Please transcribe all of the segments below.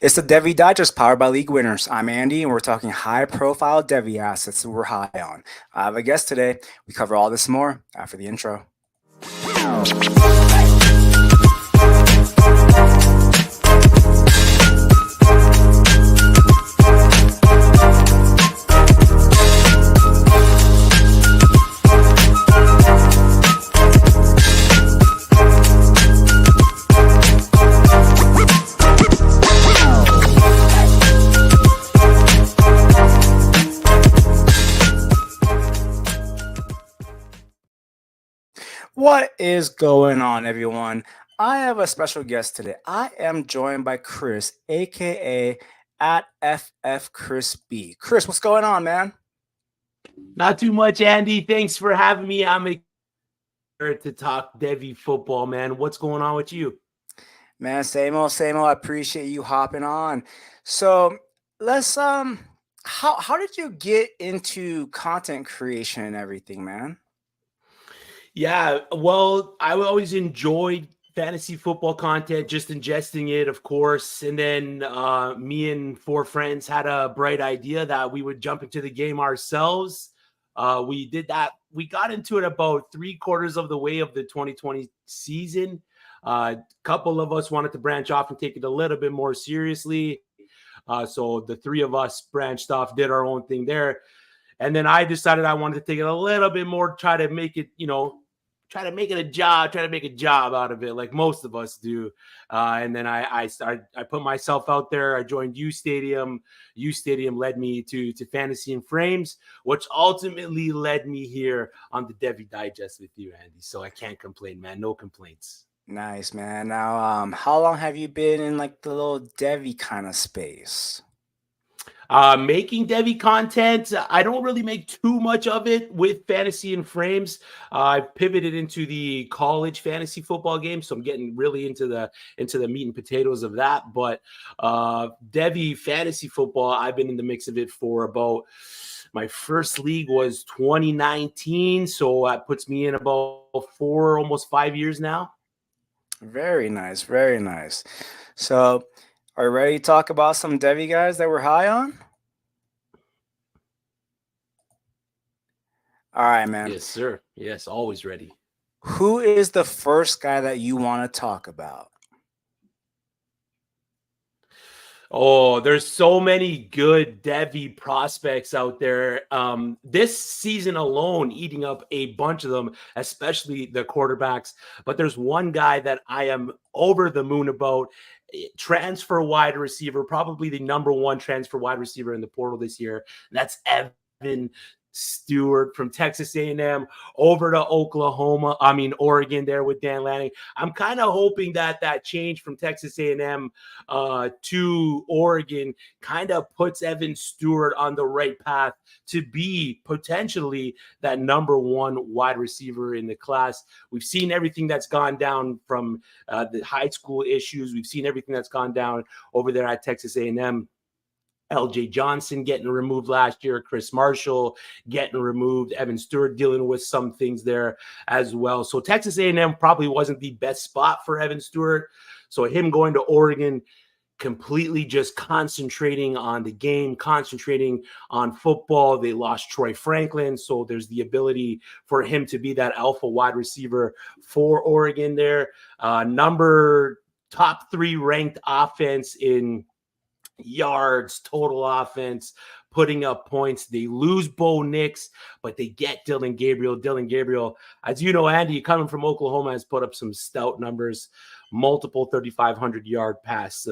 It's the Devy Digest powered by League Winners. I'm Andy, and we're talking high profile Devy assets that we're high on. I have a guest today. We cover all this and more after the intro. What is going on, everyone? I have a special guest today. I am joined by Chris, aka at FF Chris B. Chris, what's going on, man? Not too much, Andy. Thanks for having me. I'm excited to talk Devy football, man. What's going on with you? Man, same old, same old. I appreciate you hopping on. So let's how did you get into content creation and everything, man? Yeah, well, I always enjoyed fantasy football content, just ingesting it, of course. And then me and four friends had a bright idea that we would jump into the game ourselves. We did that. We got into it about 3/4 of the way of the 2020 season. A couple of us wanted to branch off and take it a little bit more seriously. So the three of us branched off, did our own thing there. And then I decided I wanted to take it a little bit more, try to make it, try to make it a job, try to make a job out of it, like most of us do. And then I put myself out there. I joined U Stadium. U Stadium led me to Fantasy and Frames, which ultimately led me here on the Devy Digest with you, Andy. So I can't complain, man. No complaints. Nice, man. Now, how long have you been in like the little Devy kind of space? Making Devy content, I don't really make too much of it with Fantasy and Frames. I've pivoted into the college fantasy football game, so I'm getting really into the meat and potatoes of that. But Devy fantasy football, I've been in the mix of it for about, my first league was 2019, so that puts me in about 4, almost 5 years now. Very nice, very nice. So, are you ready to talk about some Devy guys that we're high on? All right, man. Yes, sir. Yes, always ready. Who is the first guy that you want to talk about? Oh, there's so many good Devy prospects out there. This season alone, eating up a bunch of them, especially the quarterbacks. But there's one guy that I am over the moon about. Transfer wide receiver, probably the number one transfer wide receiver in the portal this year. And that's Evan Stewart from Texas A&M over to Oregon there with Dan Lanning. I'm kind of hoping that change from Texas A&M to Oregon kind of puts Evan Stewart on the right path to be potentially that number one wide receiver in the class. We've seen everything that's gone down from the high school issues. We've seen everything that's gone down over there at Texas A&M. LJ Johnson getting removed last year, Chris Marshall getting removed, Evan Stewart dealing with some things there as well. So Texas A&M probably wasn't the best spot for Evan Stewart. So him going to Oregon, completely just concentrating on the game, concentrating on football. They lost Troy Franklin, so there's the ability for him to be that alpha wide receiver for Oregon there. Top 3 ranked offense in yards, total offense, putting up points. They lose Bo Nix, but they get Dylan Gabriel. Dylan Gabriel, as you know, Andy, coming from Oklahoma, has put up some stout numbers, multiple 3,500-yard pass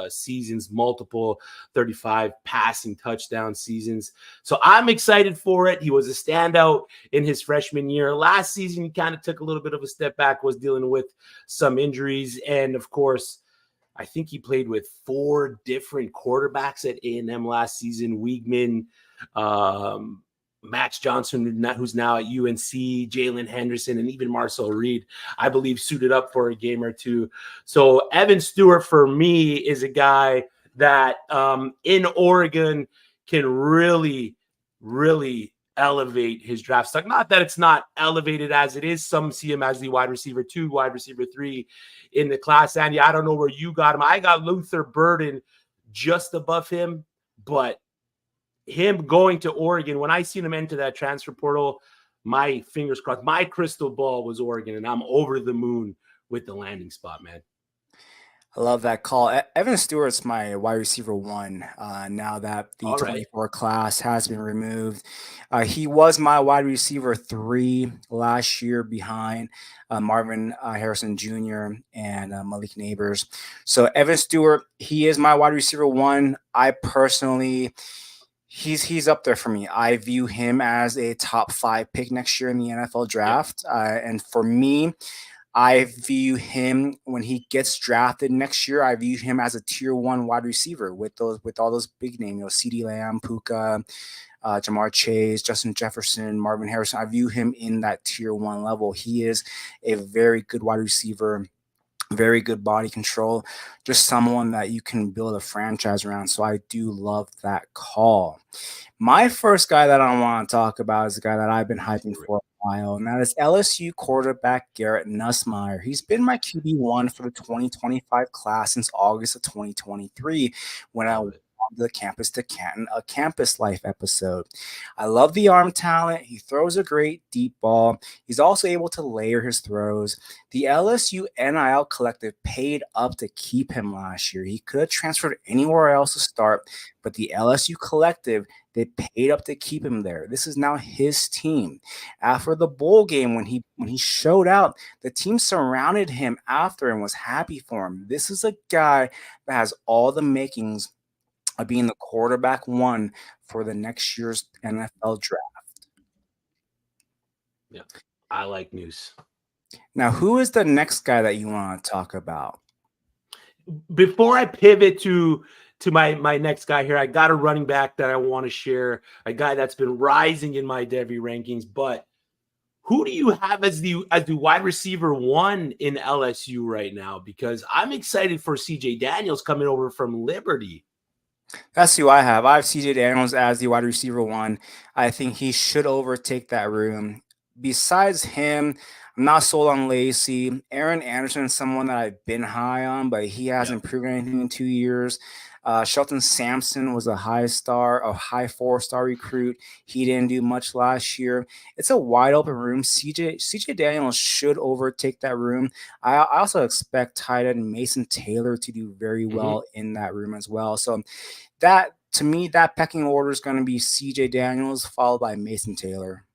seasons, multiple 35 passing touchdown seasons. So I'm excited for it. He was a standout in his freshman year. Last season, he kind of took a little bit of a step back, was dealing with some injuries, and of course, I think he played with 4 different quarterbacks at A&M last season. Weigman, Max Johnson, who's now at UNC, Jalen Henderson, and even Marcel Reed, I believe, suited up for a game or two. So Evan Stewart, for me, is a guy that in Oregon can really, really elevate his draft stock. Not that it's not elevated as it is. Some see him as the wide receiver 2, wide receiver 3 in the class. Andy, I don't know where you got him. I got Luther Burden just above him, but him going to Oregon, when I seen him enter that transfer portal, my fingers crossed, my crystal ball was Oregon, and I'm over the moon with the landing spot, man. I love that call. Evan Stewart's my wide receiver one. Now that the All right. 24 class has been removed, he was my wide receiver three last year behind Marvin Harrison Jr. and Malik Neighbors. So Evan Stewart, he is my wide receiver one. I personally, he's up there for me. I view him as a top 5 pick next year in the NFL Yep. draft, and for me. I view him when he gets drafted next year. I view him as a tier 1 wide receiver with all those big names, CeeDee Lamb, Puka, Jamar Chase, Justin Jefferson, Marvin Harrison. I view him in that tier 1 level. He is a very good wide receiver, very good body control, just someone that you can build a franchise around. So I do love that call. My first guy that I want to talk about is the guy that I've been hyping for a while, and that is LSU quarterback Garrett Nussmeier. He's been my QB1 for the 2025 class since August of 2023 when I Love went it. on the Campus to Canton, a campus life episode. I love the arm talent. He throws a great deep ball. He's also able to layer his throws. The LSU NIL collective paid up to keep him last year. He could have transferred anywhere else to start, but the LSU collective, they paid up to keep him there. This is now his team. After the bowl game, when he showed out, the team surrounded him after and was happy for him. This is a guy that has all the makings of being the quarterback one for the next year's NFL draft. Yeah. I like news. Now, who is the next guy that you want to talk about? Before I pivot to my next guy here, I got a running back that I want to share, a guy that's been rising in my Devy rankings. But who do you have as the wide receiver one in LSU right now? Because I'm excited for CJ Daniels coming over from Liberty. That's who I have. I have CJ Daniels as the wide receiver one. I think he should overtake that room. Besides him, I'm not sold on Lacey. Aaron Anderson is someone that I've been high on, but he Yeah. hasn't proven anything in 2 years. Shelton Sampson was a high 4-star recruit. He didn't do much last year. It's a wide open room. CJ Daniels should overtake that room. I also expect tight end Mason Taylor to do very Mhm. well in that room as well. So that to me, that pecking order is going to be CJ Daniels followed by Mason Taylor.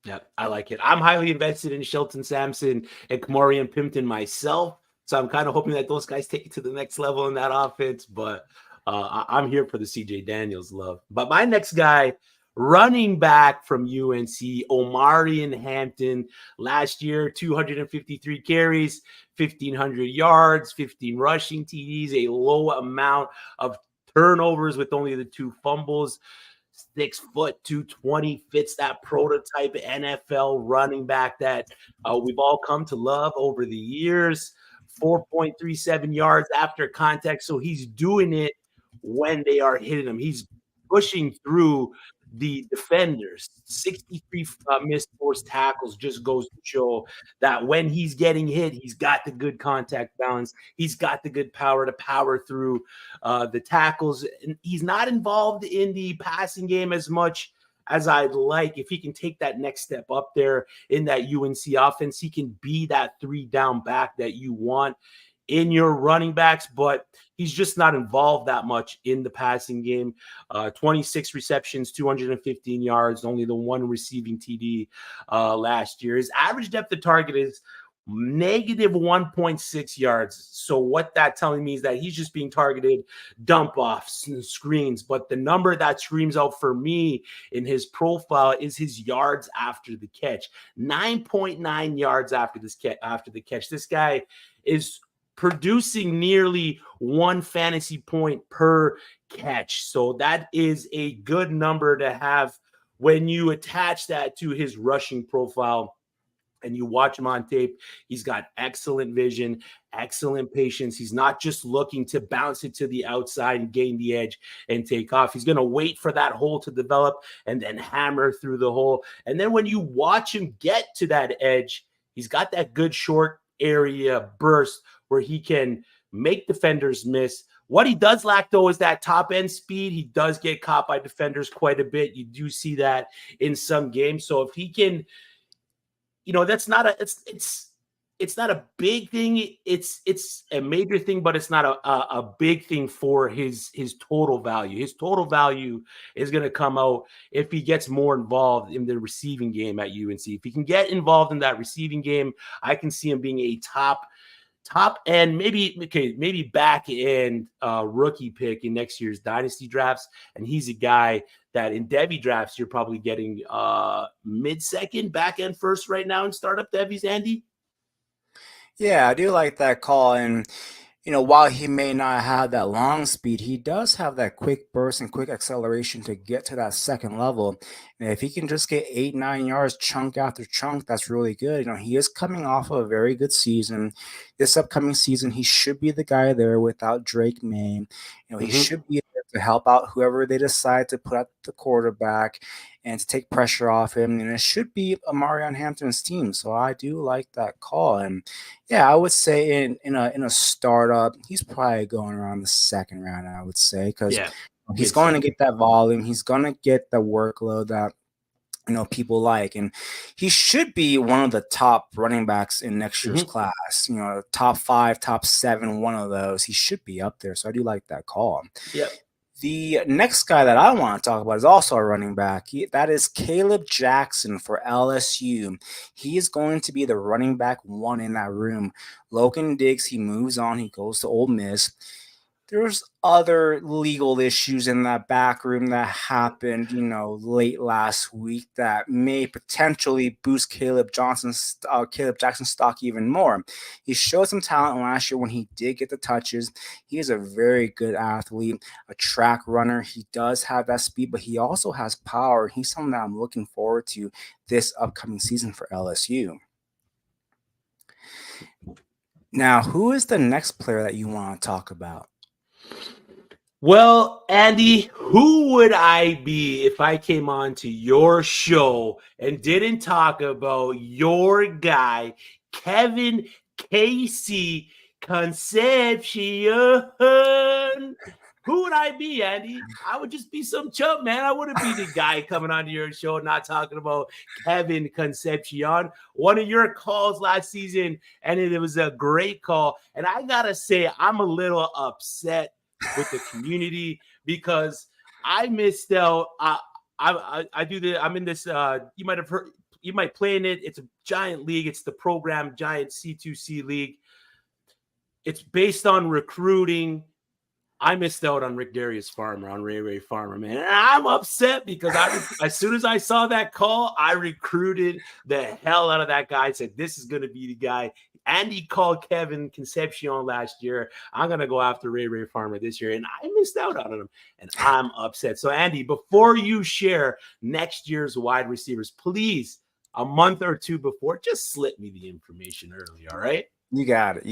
Yeah, I like it. I'm highly invested in Shelton Sampson and Kamarian Pimpton myself. So I'm kind of hoping that those guys take it to the next level in that offense. But I'm here for the CJ Daniels love. But my next guy, running back from UNC, Omarion Hampton, last year, 253 carries, 1,500 yards, 15 rushing TDs, a low amount of turnovers with only the 2 fumbles. 6 foot 220, fits that prototype NFL running back that we've all come to love over the years. 4.37 yards after contact. So he's doing it when they are hitting him. He's pushing through the defenders. 63 missed forced tackles just goes to show that when he's getting hit, he's got the good contact balance. He's got the good power to power through the tackles. And he's not involved in the passing game as much as I'd like. If he can take that next step up there in that UNC offense, he can be that 3-down back that you want in your running backs, but he's just not involved that much in the passing game. 26 receptions, 215 yards, only the 1 receiving TD last year. His average depth of target is negative 1.6 yards. So what that telling me is that he's just being targeted dump offs and screens. But the number that screams out for me in his profile is his yards after the catch. 9.9 yards after the catch. This guy is producing nearly 1 fantasy point per catch. So that is a good number to have when you attach that to his rushing profile and you watch him on tape. He's got excellent vision, excellent patience. He's not just looking to bounce it to the outside and gain the edge and take off. He's going to wait for that hole to develop and then hammer through the hole. And then when you watch him get to that edge, he's got that good short area burst where he can make defenders miss. What he does lack, though, is that top end speed. He does get caught by defenders quite a bit. You do see that in some games. So if he can, that's not it's not a big thing. It's a major thing, but it's not a big thing for his total value. His total value is going to come out if he gets more involved in the receiving game at UNC. If he can get involved in that receiving game, I can see him being a top end, maybe back end rookie pick in next year's dynasty drafts. And he's a guy that in Devy drafts, you're probably getting mid-second, back end first right now in startup Devy's, Andy. Yeah, I do like that call. And, while he may not have that long speed, he does have that quick burst and quick acceleration to get to that second level. And if he can just get 8-9 yards chunk after chunk, that's really good. He is coming off of a very good season. This upcoming season, he should be the guy there without Drake May. He should be there to help out whoever they decide to put at the quarterback and to take pressure off him. And it should be Amarion Hampton's team. So I do like that call. And yeah, I would say in a startup, he's probably going around the second round, I would say, because he's going to get that volume. He's going to get the workload that people like, and he should be one of the top running backs in next year's class. Top 5, top 7, one of those. He should be up there. So I do like that call. Yep. The next guy that I want to talk about is also a running back. That is Caleb Jackson for LSU. He is going to be the running back 1 in that room. Logan Diggs, he moves on. He goes to Ole Miss. There's other legal issues in that back room that happened, late last week that may potentially boost Caleb Jackson's stock even more. He showed some talent last year when he did get the touches. He is a very good athlete, a track runner. He does have that speed, but he also has power. He's someone that I'm looking forward to this upcoming season for LSU. Now, who is the next player that you want to talk about? Well, Andy, who would I be if I came on to your show and didn't talk about your guy, Kevin Casey Concepcion? Who would I be, Andy? I would just be some chump, man. I wouldn't be the guy coming onto your show not talking about Kevin Concepcion. One of your calls last season, and it was a great call. And I got to say, I'm a little upset with the community because I missed out. I'm in this, you might have heard, you might play in it. It's a giant league. It's the program giant C2C league. It's based on recruiting. I missed out on Rick Darius Farmer, on Ray Farmer, man. And I'm upset because as soon as I saw that call, I recruited the hell out of that guy. I said, this is going to be the guy. Andy called Kevin Concepcion last year. I'm going to go after Ray Farmer this year. And I missed out on him. And I'm upset. So, Andy, before you share next year's wide receivers, please, a month or two before, just slip me the information early, all right? You got it.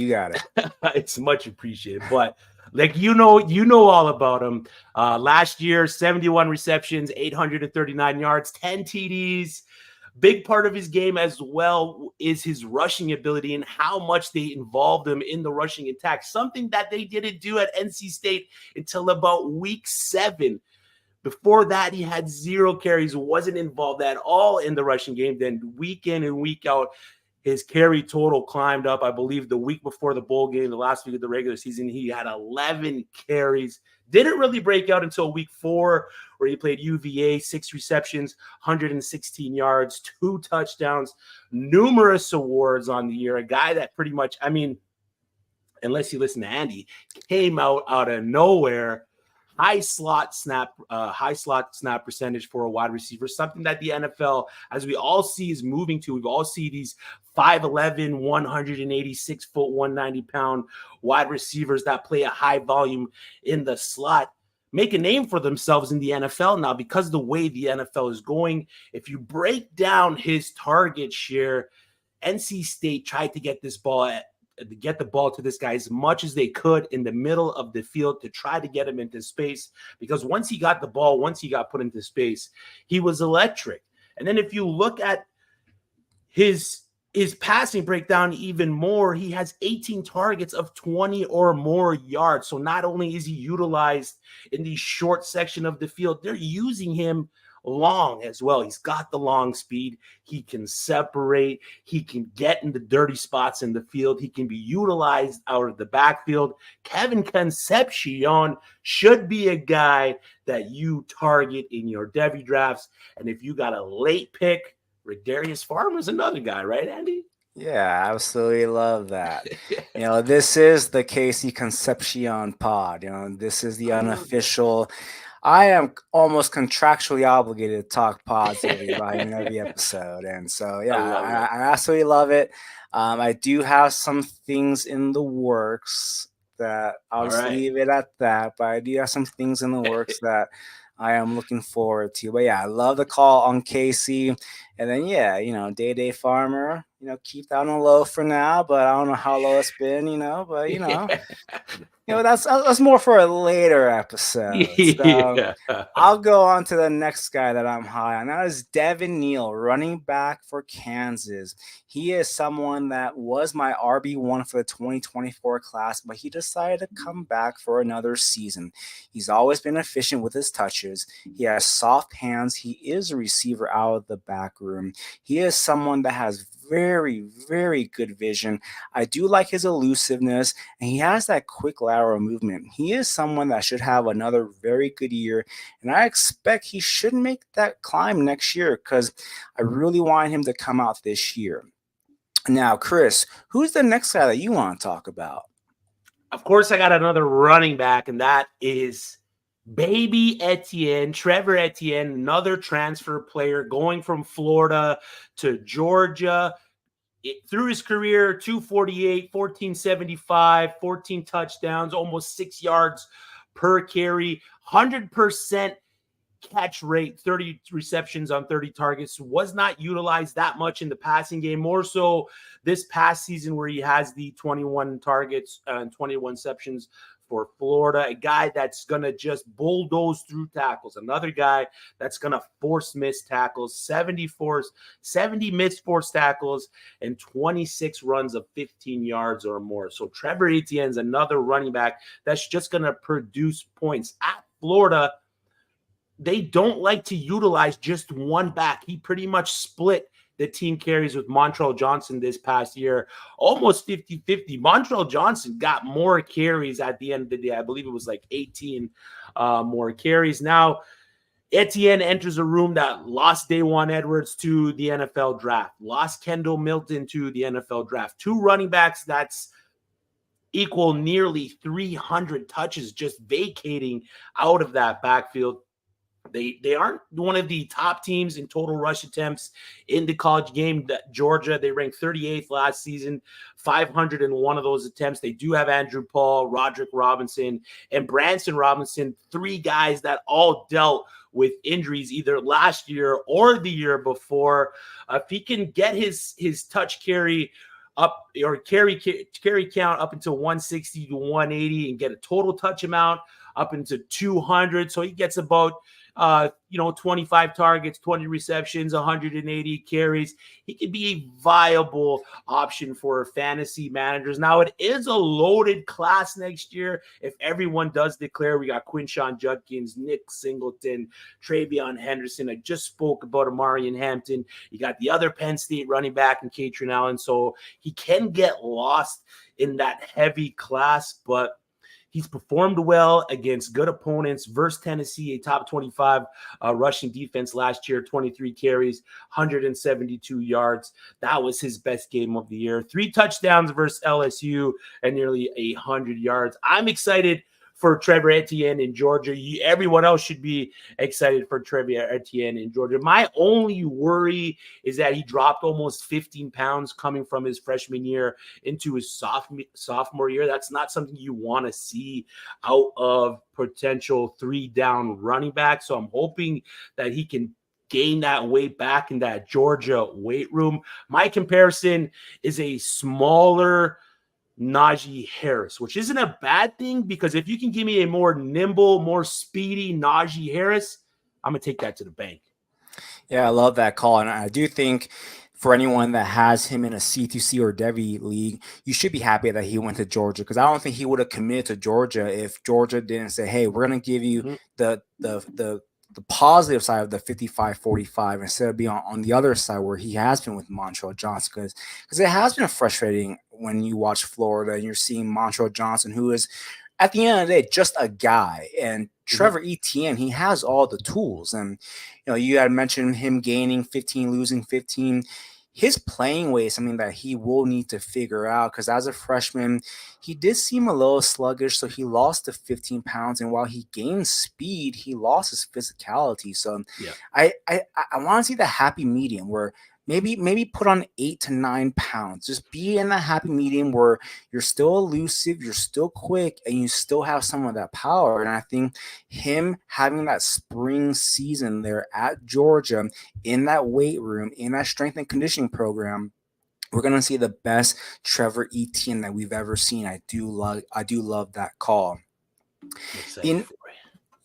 It's much appreciated. But like you know all about him. Last year, 71 receptions, 839 yards, 10 TDs. Big part of his game as well is his rushing ability and how much they involved him in the rushing attack. Something that they didn't do at NC State until about week 7. Before that, he had 0 carries, wasn't involved at all in the rushing game. Then week in and week out, his carry total climbed up. I believe the week before the bowl game, the last week of the regular season, he had 11 carries. Didn't really break out until week 4, where he played UVA, 6 receptions, 116 yards, 2 touchdowns, numerous awards on the year. A guy that pretty much, I mean, unless you listen to Andy, came out of nowhere. High slot snap percentage for a wide receiver, something that the NFL, as we all see, is moving to. We've all seen these 5'11", 186-foot, 190-pound wide receivers that play a high volume in the slot make a name for themselves in the NFL now because of the way the NFL is going. If you break down his target share, NC State tried to get the ball to this guy as much as they could in the middle of the field to try to get him into space, because once he got the ball, once he got put into space, he was electric. And then if you look at his his passing breakdown even more. He has 18 targets of 20 or more yards. So not only is he utilized in the short section of the field, they're using him long as well. He's got the long speed. He can separate. He can get in the dirty spots in the field. He can be utilized out of the backfield. Kevin Concepcion should be a guy that you target in your Devy drafts. And if you got a late pick, Darius Farmer's another guy, right, Andy? Yeah, absolutely love that. This is the Casey Concepcion pod. This is the I love it. unofficial. I am almost contractually obligated to talk pods every episode, and so I yeah, love it. I absolutely love it. I do have some things in the works that I'll All just right. leave it at that. But I do have some things in the works that I am looking forward to. But yeah, I love the call on Casey. And then yeah, Day Farmer, keep that on the low for now, but I don't know how low it's been, but that's more for a later episode. So Yeah. I'll go on to the next guy that I'm high on. That is Devin Neal, running back for Kansas. He is someone that was my RB1 for the 2024 class, but he decided to come back for another season. He's always been efficient with his touches. He has soft hands. He is a receiver out of the back room. He is someone that has very, very good vision. I do like his elusiveness, and he has that quick lateral movement. He is someone that should have another very good year, and I expect he should make that climb next year because I really want him to come out this year. Now, Chris, who's the next guy that you want to talk about? Of course, I got another running back, and that is Baby Etienne, Trevor Etienne, another transfer player going from Florida to Georgia. Through his career, 248, 1475, 14 touchdowns, almost 6 yards per carry, 100% catch rate, 30 receptions on 30 targets, was not utilized that much in the passing game, more so this past season where he has the 21 targets and 21 receptions for Florida, a guy that's going to just bulldoze through tackles, another guy that's going to force missed tackles, 70 missed forced tackles, and 26 runs of 15 yards or more. So Trevor Etienne's another running back that's just going to produce points. At Florida, they don't like to utilize just one back. He pretty much split the team carries with Montrell Johnson this past year, almost 50-50. Montrell Johnson got more carries at the end of the day. I believe it was like 18 more carries. Now, Etienne enters a room that lost Dawan Edwards to the NFL draft, lost Kendall Milton to the NFL draft. Two running backs that's equal nearly 300 touches just vacating out of that backfield. They aren't one of the top teams in total rush attempts in the college game. Georgia, they ranked 38th last season, 501 of those attempts. They do have Andrew Paul, Roderick Robinson, and Branson Robinson, three guys that all dealt with injuries either last year or the year before. If he can get his touch carry up or carry count up into 160 to 180 and get a total touch amount up into 200, so he gets about 25 targets, 20 receptions, 180 carries. He could be a viable option for fantasy managers. Now, it is a loaded class next year. If everyone does declare, we got Quinshawn Judkins, Nick Singleton, Travion Henderson. I just spoke about Amarian Hampton. You got the other Penn State running back in Katrin Allen. So he can get lost in that heavy class, but he's performed well against good opponents versus Tennessee, a top 25 rushing defense last year, 23 carries, 172 yards. That was his best game of the year. 3 touchdowns versus LSU and nearly 100 yards. I'm excited for Trevor Etienne in Georgia. Everyone else should be excited for Trevor Etienne in Georgia. My only worry is that he dropped almost 15 pounds coming from his freshman year into his sophomore year. That's not something you want to see out of potential 3-down running back. So I'm hoping that he can gain that weight back in that Georgia weight room. My comparison is a smaller Najee Harris, which isn't a bad thing because if you can give me a more nimble, more speedy Najee Harris, I'm going to take that to the bank. Yeah, I love that call. And I do think For anyone that has him in a C2C or Devy league, you should be happy that he went to Georgia, because I don't think he would have committed to Georgia if Georgia didn't say, "Hey, we're going to give you Mhm. the positive side of the 55-45 instead of being on the other side where he has been with Montreal Johnson." Because it has been frustrating when you watch Florida and you're seeing Montreal Johnson, who is at the end of the day just a guy, and Mhm. Trevor Etienne, he has all the tools. And you had mentioned him gaining 15, losing 15. His playing way is something that he will need to figure out, because as a freshman, he did seem a little sluggish. So he lost the 15 pounds. And while he gained speed, he lost his physicality. So Yeah. I want to see the happy medium where maybe put on 8 to 9 pounds. Just be in that happy medium where you're still elusive, you're still quick, and you still have some of that power. And I think him having that spring season there at Georgia in that weight room, in that strength and conditioning program, we're gonna see the best Trevor Etienne that we've ever seen. I do love that call. I'm excited The for it.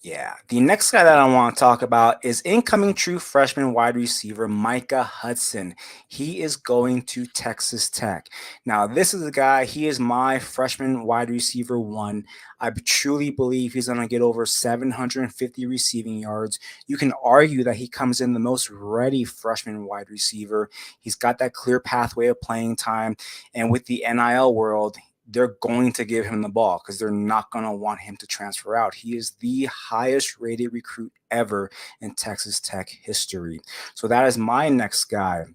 yeah. The next guy that I want to talk about is incoming true freshman wide receiver Micah Hudson. He is going to Texas Tech. Now, this is a guy, he is my freshman wide receiver one. I truly believe he's going to get over 750 receiving yards. You can argue that he comes in the most ready freshman wide receiver. He's got that clear pathway of playing time. And with the NIL world, they're going to give him the ball because they're not going to want him to transfer out. He is the highest rated recruit ever in Texas Tech history. So that is my next guy.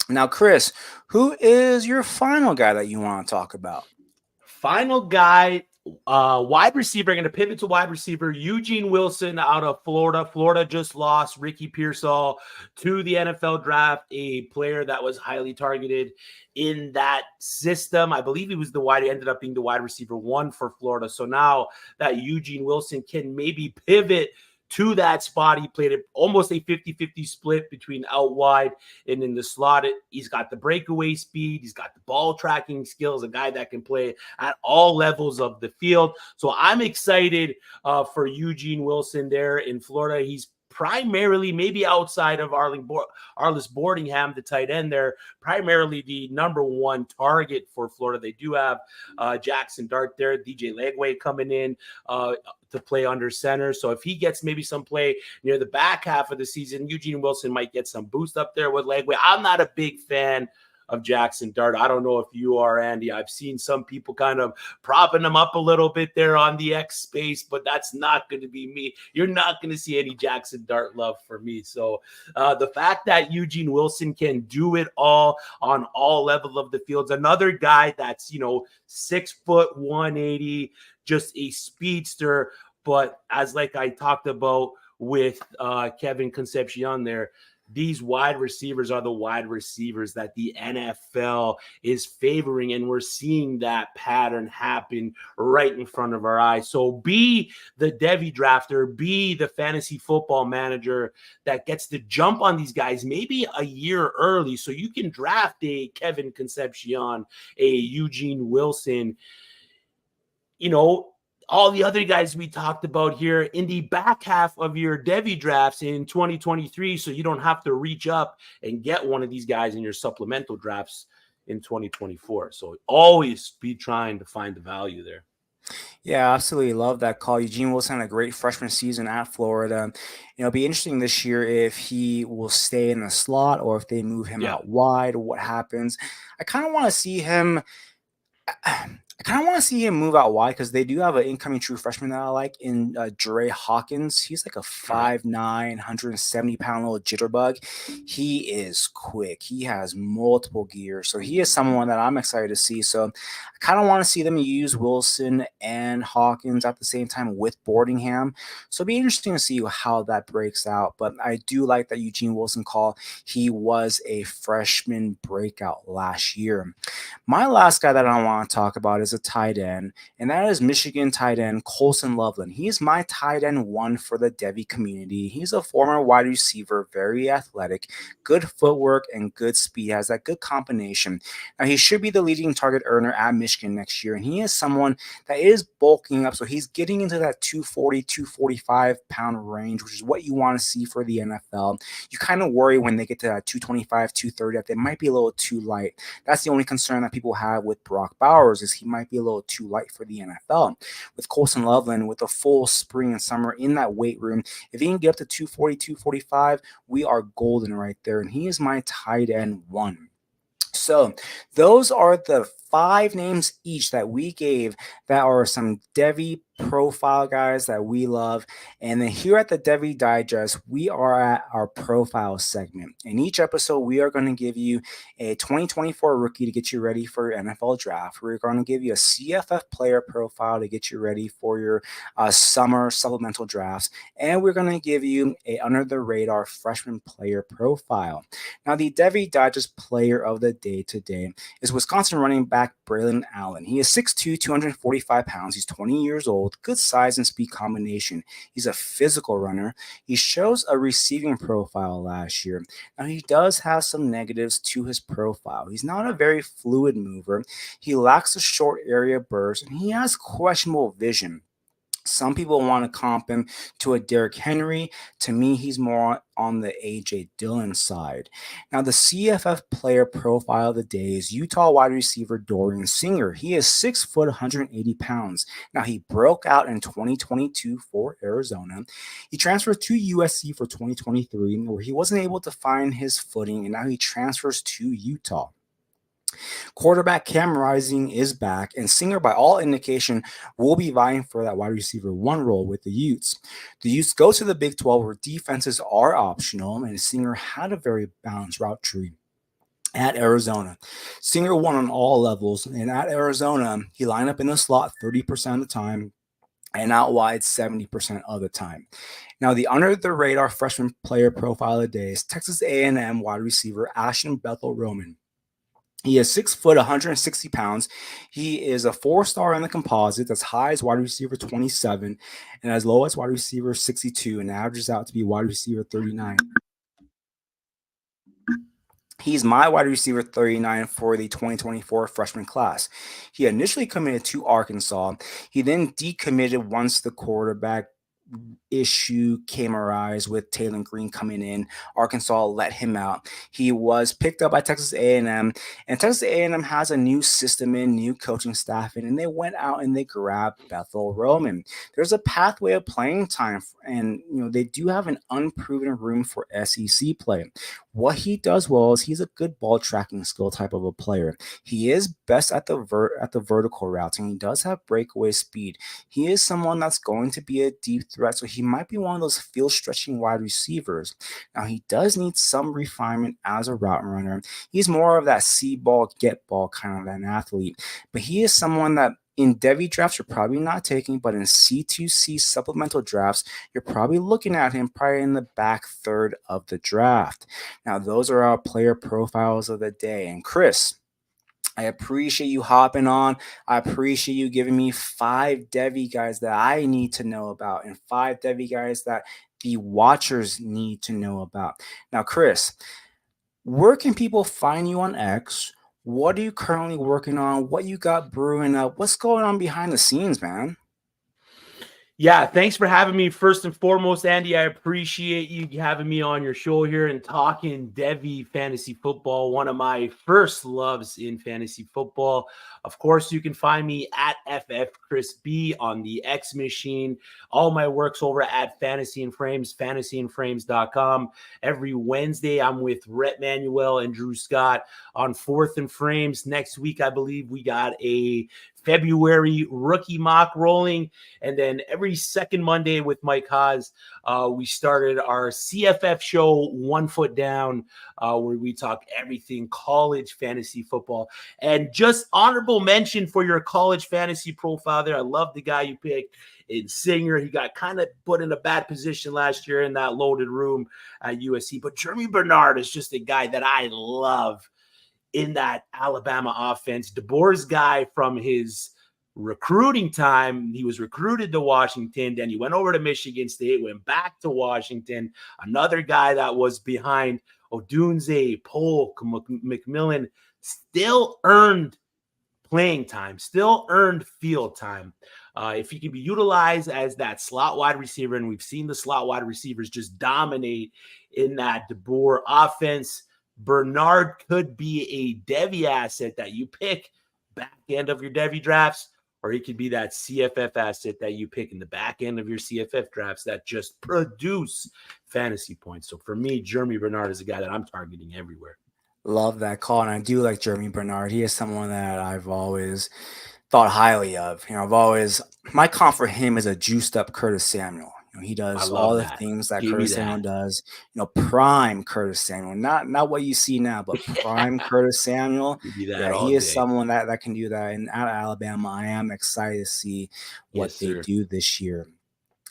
Now, Chris, who is your final guy that you want to talk about? Final guy, wide receiver. Going to pivot to wide receiver. Eugene Wilson out of Florida. Florida just lost Ricky Pearsall to the NFL draft, a player that was highly targeted in that system. I believe he was ended up being the wide receiver one for Florida. So now that Eugene Wilson can maybe pivot to that spot, he played almost a 50-50 split between out wide and in the slot. He's got the breakaway speed. He's got the ball tracking skills, a guy that can play at all levels of the field. So I'm excited for Eugene Wilson there in Florida. He's primarily, maybe outside of Arliss Boardingham, the tight end there, primarily the number one target for Florida. They do have Jackson Dart there, DJ Legway coming in to play under center. So if he gets maybe some play near the back half of the season, Eugene Wilson might get some boost up there with Legway. I'm not a big fan of Jackson Dart. I don't know if you are, Andy. I've seen some people kind of propping him up a little bit there on the X space, but that's not going to be me. You're not going to see any Jackson Dart love for me. So the fact that Eugene Wilson can do it all on all levels of the fields, another guy that's, 6 foot 180, just a speedster. But as like I talked about with Kevin Concepcion there, these wide receivers are the wide receivers that the NFL is favoring, and we're seeing that pattern happen right in front of our eyes. So be the Devy drafter, be the fantasy football manager that gets to jump on these guys maybe a year early so you can draft a Kevin Concepcion, a Eugene Wilson, all the other guys we talked about here in the back half of your Devy drafts in 2023, so you don't have to reach up and get one of these guys in your supplemental drafts in 2024. So always be trying to find the value there. Yeah, absolutely love that call. Eugene Wilson had a great freshman season at Florida. It'll be interesting this year if he will stay in the slot or if they move him Yeah. out wide or what happens. I kind of want to see him. I kind of want to see him move out wide because they do have an incoming true freshman that I like in Dre Hawkins. He's like a All right. 5'9", 170-pound little jitterbug. He is quick. He has multiple gears. So he is someone that I'm excited to see. So I kind of want to see them use Wilson and Hawkins at the same time with Boardingham. So it'll be interesting to see how that breaks out. But I do like that Eugene Wilson call. He was a freshman breakout last year. My last guy that I want to talk about is a tight end, and that is Michigan tight end Colson Loveland. He's my tight end one for the Devy community. He's a former wide receiver, very athletic, good footwork, and good speed. Has that good combination. Now, he should be the leading target earner at Michigan next year, and he is someone that is bulking up, so he's getting into that 240, 245 pound range, which is what you want to see for the NFL. You kind of worry when they get to that 225, 230 that they might be a little too light. That's the only concern that people have with Brock Bowers, is he might be a little too light for the NFL. With Colson Loveland, with a full spring and summer in that weight room, if he can get up to 240, 245, we are golden right there, and he is my tight end one. So those are the 5 names each that we gave that are some Devy profile guys that we love. And then here at the Devy Digest, we are at our profile segment. In each episode, we are going to give you a 2024 rookie to get you ready for your NFL draft. We're going to give you a CFF player profile to get you ready for your summer supplemental drafts. And we're going to give you a under the radar freshman player profile. Now, the Devy Digest player of the day today is Wisconsin running back Braylon Allen. He is 6'2", 245 pounds. He's 20 years old, good size and speed combination. He's a physical runner. He shows a receiving profile last year. Now, he does have some negatives to his profile. He's not a very fluid mover. He lacks a short area burst, and he has questionable vision. Some people want to comp him to a Derrick Henry. To me, he's more on the A.J. Dillon side. Now, the CFF player profile of the day is Utah wide receiver Dorian Singer. He is 6 foot, 180 pounds. Now, he broke out in 2022 for Arizona. He transferred to USC for 2023, where he wasn't able to find his footing, and now he transfers to Utah. Quarterback Cam Rising is back, and Singer, by all indication, will be vying for that wide receiver one role with the Utes. The Utes go to the Big 12, where defenses are optional, and Singer had a very balanced route tree. At Arizona, Singer won on all levels, and at Arizona, he lined up in the slot 30% of the time and out wide 70% of the time. Now, the under-the-radar freshman player profile of the day is Texas A&M wide receiver Ashton Bethel-Roman. He is 6 foot, 160 pounds. He is a 4-star in the composite. That's high as wide receiver 27 and as low as wide receiver 62, and averages out to be wide receiver 39. He's my wide receiver 39 for the 2024 freshman class. He initially committed to Arkansas. He then decommitted once the quarterback issue came arise with Taylor Green coming in. Arkansas let him out. He was picked up by Texas A&M, and Texas A&M has a new system in, new coaching staff in, and they went out and they grabbed Bethel-Roman. There's a pathway of playing time, and they do have an unproven room for SEC play. What he does well is he's a good ball tracking skill type of a player. He is best at the vertical routes, and he does have breakaway speed. He is someone that's going to be a deep threat, so he might be one of those field stretching wide receivers. Now, he does need some refinement as a route runner. He's more of that see ball, get ball kind of an athlete, but he is someone that in Devy drafts, you're probably not taking, but in C2C supplemental drafts, you're probably looking at him probably in the back third of the draft. Now, those are our player profiles of the day. And Chris, I appreciate you hopping on. I appreciate you giving me 5 Devy guys that I need to know about and 5 Devy guys that the watchers need to know about. Now, Chris, where can people find you on X? What are you currently working on? What you got brewing up? What's going on behind the scenes, man? Yeah, thanks for having me. First and foremost, Andy, I appreciate you having me on your show here and talking Devy fantasy football, one of my first loves in fantasy football. Of course, you can find me at FF Chris B on the X machine. All my work's over at Fantasy and Frames, fantasyandframes.com. Every Wednesday, I'm with Rhett Manuel and Drew Scott on Fourth and Frames. Next week, I believe we got a February rookie mock rolling. And then every second Monday with Mike Haas, we started our CFF show, One Foot Down, where we talk everything college fantasy football. And just honorable mention for your college fantasy profile there. I love the guy you picked in Singer. He got kind of put in a bad position last year in that loaded room at USC. But Jeremy Bernard is just a guy that I love in that Alabama offense. DeBoer's guy from his recruiting time. He was recruited to Washington. Then he went over to Michigan State, went back to Washington. Another guy that was behind Odunze, Polk, McMillan, still earned playing time, still earned field time. If he can be utilized as that slot wide receiver, and we've seen the slot wide receivers just dominate in that DeBoer offense, Bernard could be a Devy asset that you pick back end of your Devy drafts, or he could be that CFF asset that you pick in the back end of your CFF drafts that just produce fantasy points. So for me, Jeremy Bernard is a guy that I'm targeting everywhere. Love that call, and I do like Jeremy Bernard. He is someone that I've always thought highly of. My comp for him is a juiced up Curtis Samuel. He does all the things that Curtis Samuel does. Prime Curtis Samuel, not what you see now, but prime Curtis Samuel. Yeah, he is someone that can do that. And out of Alabama, I am excited to see what they do this year.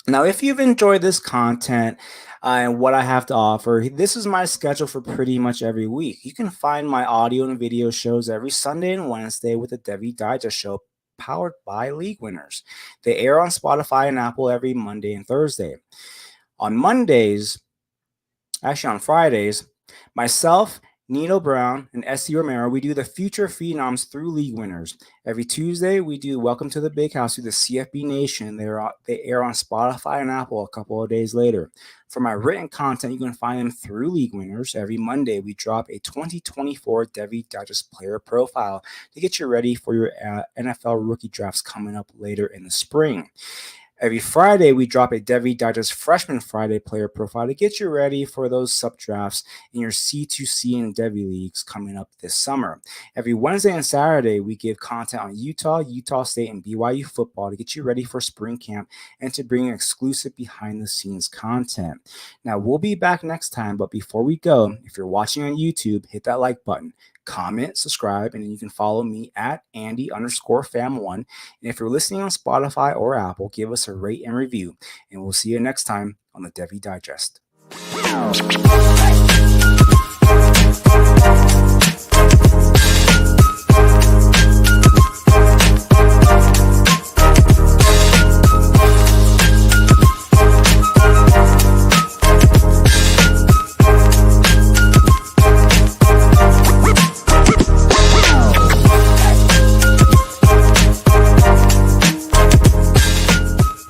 Now, if you've enjoyed this content and what I have to offer, this is my schedule for pretty much every week. You can find my audio and video shows every Sunday and Wednesday with the Devy Digest Show, powered by League Winners. They air on Spotify and Apple every Monday and Thursday. On Fridays, myself, Nino Brown, and S.C. Romero, we do the Future Phenoms through League Winners. Every Tuesday, we do Welcome to the Big House through the CFB Nation. They air on Spotify and Apple a couple of days later. For my written content, you can find them through League Winners. Every Monday, we drop a 2024 Devy Digest player profile to get you ready for your NFL rookie drafts coming up later in the spring. Every Friday, we drop a Devy Digest Freshman Friday player profile to get you ready for those sub-drafts in your C2C and Devy leagues coming up this summer. Every Wednesday and Saturday, we give content on Utah State, and BYU football to get you ready for spring camp and to bring exclusive behind-the-scenes content. Now, we'll be back next time, but before we go, if you're watching on YouTube, hit that like button. Comment, subscribe, and you can follow me at Andy_Fam1. And if you're listening on Spotify or Apple, give us a rate and review. And we'll see you next time on the Devy Digest.